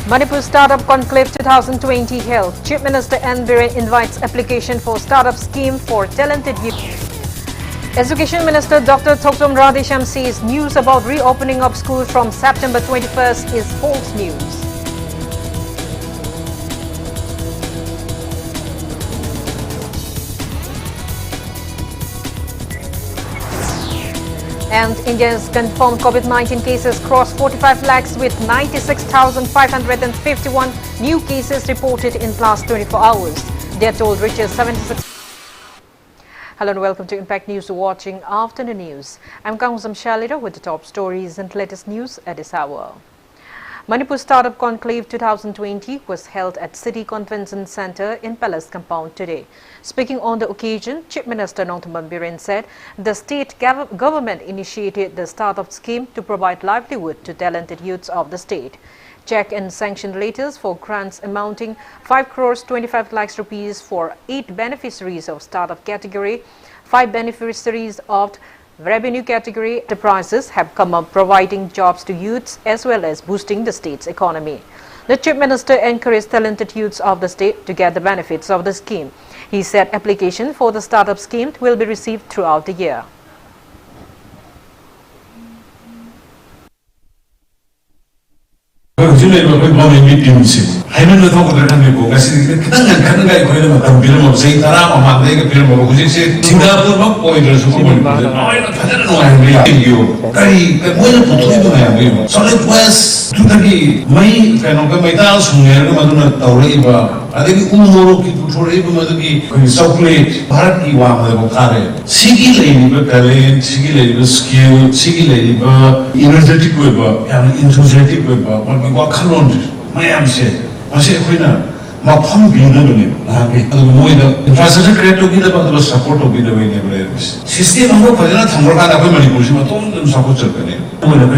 Manipur Startup Conclave 2020 held. Chief Minister N. Biren invites application for startup scheme for talented youth. Education Minister Dr. Thoksom Radisham says news about reopening of schools from September 21st is false news. And India's confirmed COVID-19 cases crossed 45 lakhs with 96,551 new cases reported in last 24 hours. Death toll reaches 76. Hello and welcome to Impact News. Watching Afternoon News. I'm KANGUJAM SHELLYRA with the top stories and latest news at this hour. Manipur Startup Conclave 2020 was held at City Convention Centre in Palace Compound today. Speaking on the occasion, Chief Minister Nongthaman Biren said the state government initiated the startup scheme to provide livelihood to talented youths of the state. Check and sanction letters for grants amounting 5 crores 25 lakhs rupees for 8 beneficiaries of startup category, 5 beneficiaries of revenue category enterprises have come up providing jobs to youths as well as boosting the state's economy. The Chief Minister encouraged talented youths of the state to get the benefits of the scheme. He said application for the startup scheme will be received throughout the year. Infrastructure create to be the support to be the way system of support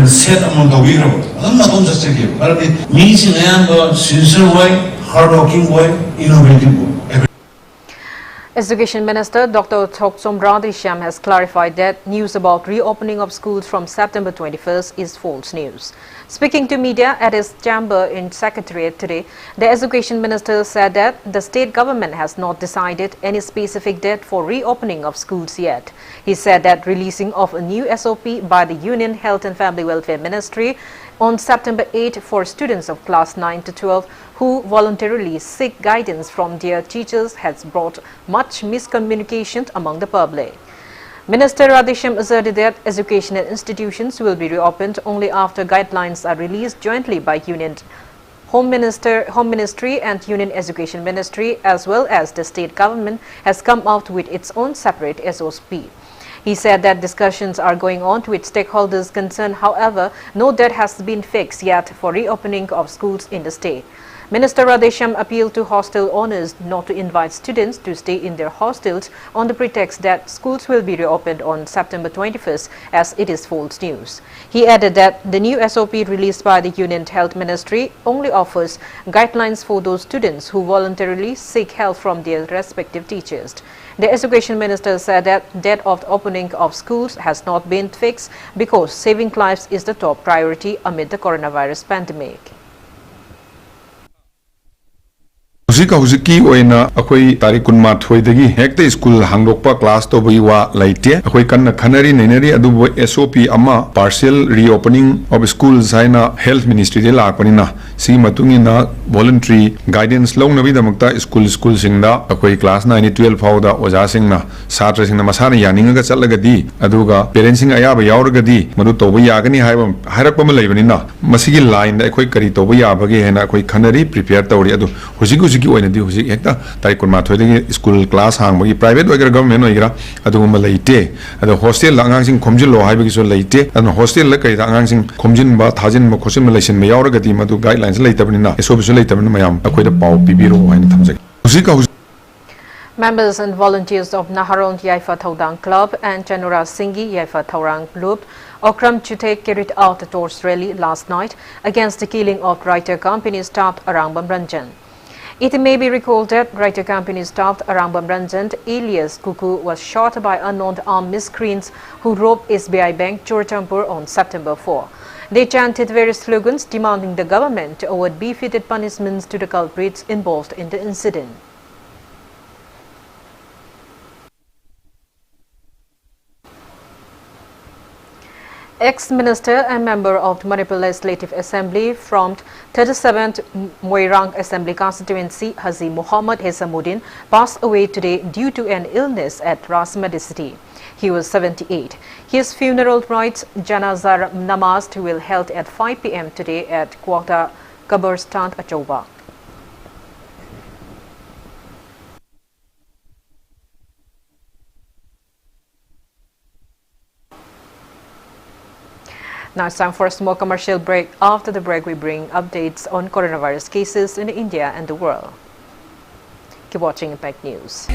set among the weaker. I'm not on just take but it means in a sincere way, hardworking way, innovative way. Education Minister Dr. Thoksom Radisham has clarified that news about reopening of schools from September 21st is false news. Speaking to media at his chamber in Secretariat today, the Education Minister said that the state government has not decided any specific date for reopening of schools yet. He said that releasing of a new SOP by the Union Health and Family Welfare Ministry on September 8 for students of class 9 to 12 who voluntarily seek guidance from their teachers has brought much miscommunication among the public. Minister Radisham asserted that educational institutions will be reopened only after guidelines are released jointly by Union Home Ministry and Union Education Ministry, as well as the state government has come out with its own separate SOP. He said that discussions are going on with stakeholders concerned. However, no date has been fixed yet for reopening of schools in the state. Minister Radisham appealed to hostel owners not to invite students to stay in their hostels on the pretext that schools will be reopened on September 21st, as it is false news. He added that the new SOP released by the Union Health Ministry only offers guidelines for those students who voluntarily seek help from their respective teachers. The Education Minister said that date of the opening of schools has not been fixed because saving lives is the top priority amid the coronavirus pandemic. Huziki oina akoi tarik kunma thoidagi hekta school hangdokpa class to buiwa laite akoi kanna khanari nenari adubo SOP ama partial reopening of schools haina health ministry de lakpanina si matungina voluntary guidance longnabi damakta school singda akoi class 9 12 fauda oja singna satra singna masana yaninga chatlagadi aduga parents sing ayaba yauragadi madu tobu yagani hairakpa ma leibanina masigi line da akoi kari tobu yabagi hena akoi khanari prepare tawri adu huziki school class hang private government laite hostel langang khomjilo haibigiso laite hostel la kai langang khomjin ba thajin ma khosim laisin ma yauragadi madu guidelines laitabnina esobiso laitabna mayam akoida pau pibiro haina thamjai Members and volunteers of Naharon Yaifa Thaudang Club and Chanura Singhi Yaifa Thaurang Club Okram Chute carried out a torch rally last night against the killing of writer company staff Arambam Ranjan. It may be recalled that writer company staff Arambam Ranjan alias Kuku was shot by unknown armed miscreants who robbed SBI Bank Chorchampur on September 4. They chanted various slogans demanding the government to award befitting punishments to the culprits involved in the incident. Ex-minister and member of the Manipur Legislative Assembly from 37th Moirang Assembly constituency, Haji Muhammad Hesamuddin, passed away today due to an illness at Ras Medicity. He was 78. His funeral rites, Janazar Namaz, will held at 5 p.m. today at Kwata Kaburstan, Achauba. Now it's time for a small commercial break. After the break, we bring updates on coronavirus cases in India and the world. Keep watching Impact News.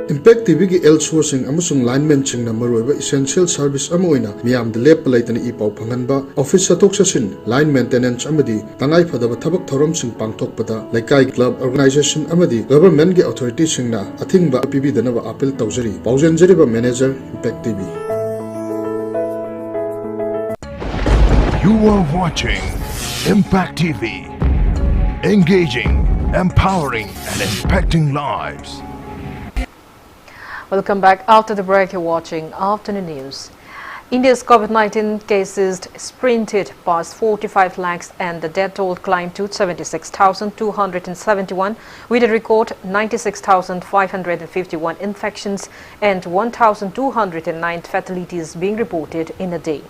Impact TV ki outsourcing amusung lineman chingna maroiba essential service amoina miyam de lep laitani ipau phanganba office satok sasin line maintenance amadi tangai phadaba thabak thorom sing pangthokpada laikai club organization amadi government ge authority singna athingba pibi danaba appeal tawjari paujanjariba manager Impact TV. You are watching Impact TV, engaging, empowering and impacting lives. Welcome back. After the break, you're watching Afternoon News. India's COVID-19 cases sprinted past 45 lakhs and the death toll climbed to 76,271 with a record 96,551 infections and 1,209 fatalities being reported in a day.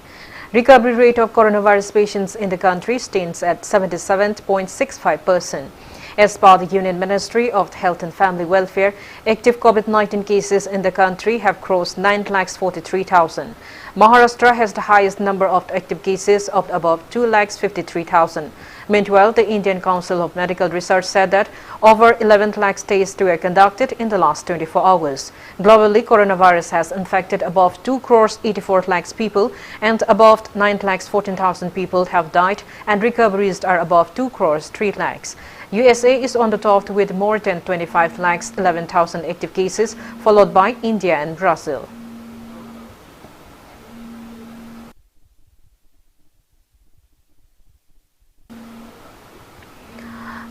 Recovery rate of coronavirus patients in the country stands at 77.65%. As per the Union Ministry of Health and Family Welfare, active COVID-19 cases in the country have crossed 9,43,000. Maharashtra has the highest number of active cases of above 2,53,000. Meanwhile, the Indian Council of Medical Research said that over 11 lakh tests were conducted in the last 24 hours. Globally, coronavirus has infected above 2 crores 84 lakhs people and above 9 lakhs 14,000 people have died and recoveries are above 2 crores 3 lakhs. USA is on the top with more than 25 lakhs 11,000 active cases, followed by India and Brazil.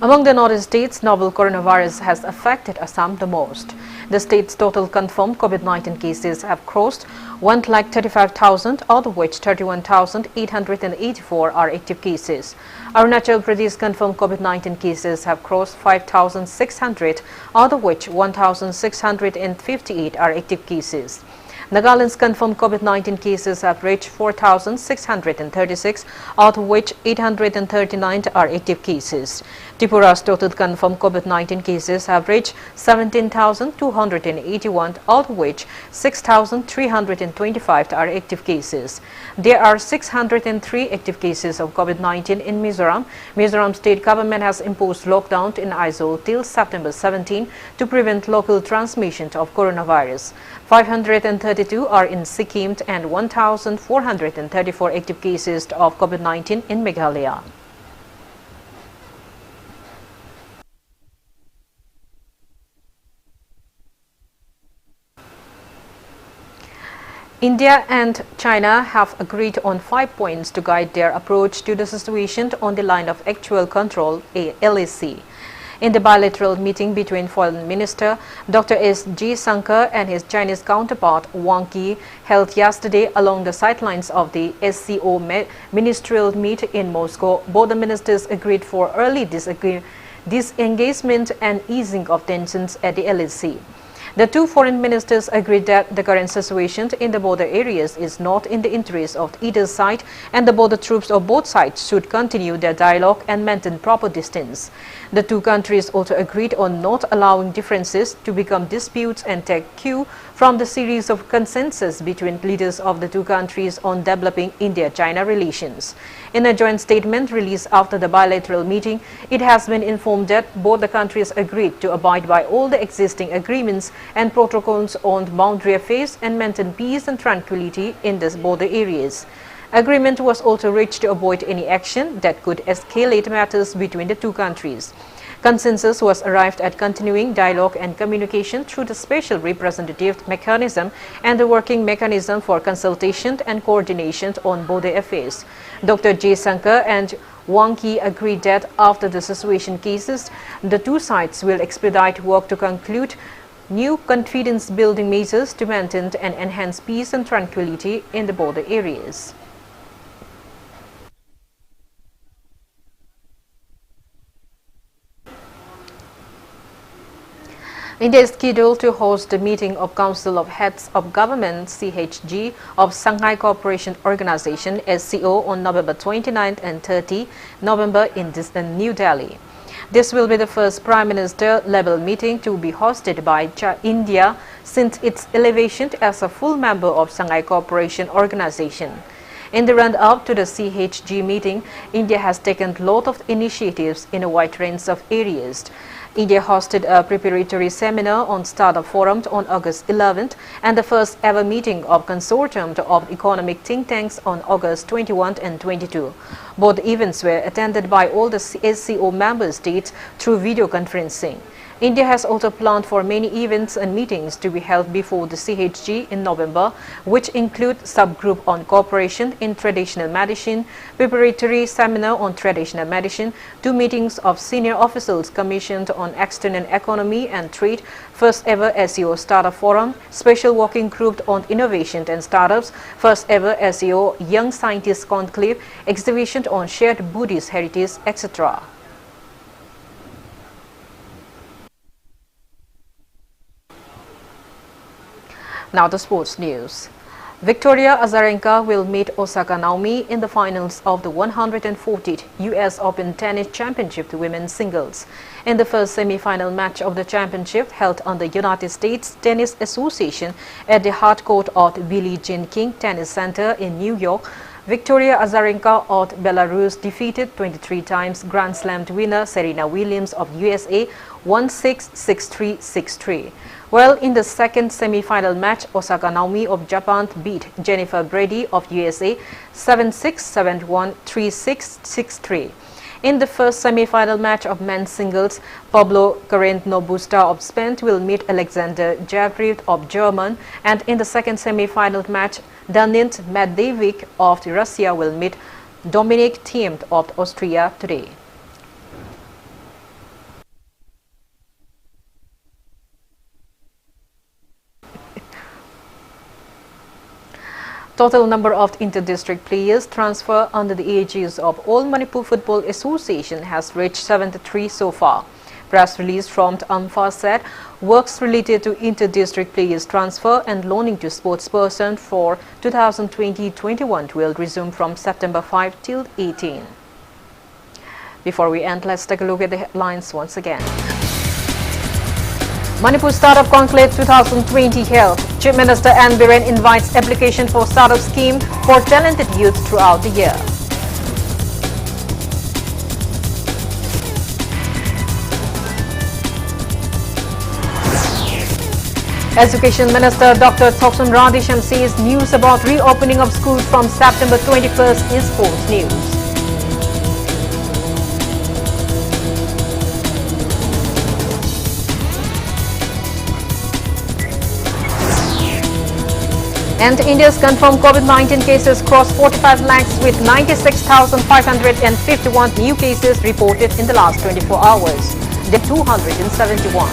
Among the northern states, novel coronavirus has affected Assam the most. The state's total confirmed COVID-19 cases have crossed 1,35,000, out of which 31,884 are active cases. Arunachal Pradesh confirmed COVID-19 cases have crossed 5,600, out of which 1,658 are active cases. Nagaland's confirmed COVID-19 cases have reached 4,636, out of which 839 are active cases. Tripura's total confirmed COVID-19 cases have reached 17,281, out of which 6,325 are active cases. There are 603 active cases of COVID-19 in Mizoram. Mizoram state government has imposed lockdown in Aizawl till September 17 to prevent local transmission of coronavirus. 532 are in Sikkim and 1,434 active cases of COVID-19 in Meghalaya. India and China have agreed on 5 points to guide their approach to the situation on the line of actual control, LAC. In the bilateral meeting between Foreign Minister Dr. S. G. Shankar and his Chinese counterpart Wang Yi held yesterday along the sidelines of the SCO ministerial meet in Moscow, both the ministers agreed for early disengagement and easing of tensions at the LAC. The two foreign ministers agreed that the current situation in the border areas is not in the interest of either side and the border troops of both sides should continue their dialogue and maintain proper distance. The two countries also agreed on not allowing differences to become disputes and take cue from the series of consensus between leaders of the two countries on developing India-China relations. In a joint statement released after the bilateral meeting, it has been informed that both the countries agreed to abide by all the existing agreements and protocols on boundary affairs and maintain peace and tranquility in these border areas. Agreement was also reached to avoid any action that could escalate matters between the two countries. Consensus was arrived at continuing dialogue and communication through the special representative mechanism and the working mechanism for consultation and coordination on border affairs. Dr. J. Sankar and Wang Yi agreed that after the situation cases, the two sides will expedite work to conclude new confidence-building measures to maintain and enhance peace and tranquility in the border areas. India is scheduled to host the meeting of Council of Heads of Government (CHG) of Shanghai Cooperation Organization (SCO) on November 29 and 30 November in New Delhi. This will be the first Prime Minister level meeting to be hosted by India since its elevation as a full member of Shanghai Cooperation Organization. In the run-up to the CHG meeting, India has taken a lot of initiatives in a wide range of areas. India hosted a preparatory seminar on Startup Forum on August 11th and the first ever meeting of Consortium of Economic Think Tanks on August 21 and 22. Both events were attended by all the SCO member states through video conferencing. India has also planned for many events and meetings to be held before the CHG in November, which include subgroup on cooperation in traditional medicine, preparatory seminar on traditional medicine, 2 meetings of senior officials commissioned on external economy and trade, first ever SEO Startup Forum, special working group on innovation and startups, first ever SEO Young Scientists Conclave, exhibition on shared Buddhist heritage, etc. Now the sports news. Victoria Azarenka will meet Osaka Naomi in the finals of the 140th US Open Tennis Championship Women's Singles. In the first semi-final match of the championship held on the United States Tennis Association at the hard court of Billie Jean King Tennis Center in New York, Victoria Azarenka of Belarus defeated 23 times Grand Slam winner Serena Williams of USA 1-6, 6-3, 6-3. Well, in the second semi-final match, Osaka Naomi of Japan beat Jennifer Brady of USA 7-6, 7-1, 3-6, 6-3. In the first semi-final match of men's singles, Pablo Carreño Busta of Spain will meet Alexander Zverev of Germany, and in the second semi-final match, Daniil Medvedev of Russia will meet Dominic Thiem of Austria today. Total number of inter-district players transfer under the aegis of All Manipur Football Association has reached 73 so far. Press release from AMFA said works related to inter-district players transfer and loaning to sportsperson for 2020-21 will resume from September 5 till 18. Before we end, let's take a look at the headlines once again. Manipur Startup Conclave 2020 held. Chief Minister N. Biren invites application for startup scheme for talented youth throughout the year. Education Minister Dr. Thoksum Radisham says news about reopening of schools from September 21st is false news. And India's confirmed COVID-19 cases crossed 45 lakhs with 96,551 new cases reported in the last 24 hours. The 271.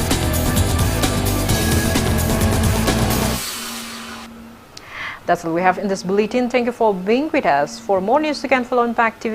That's all we have in this bulletin. Thank you for being with us. For more news, you can follow Impact TV.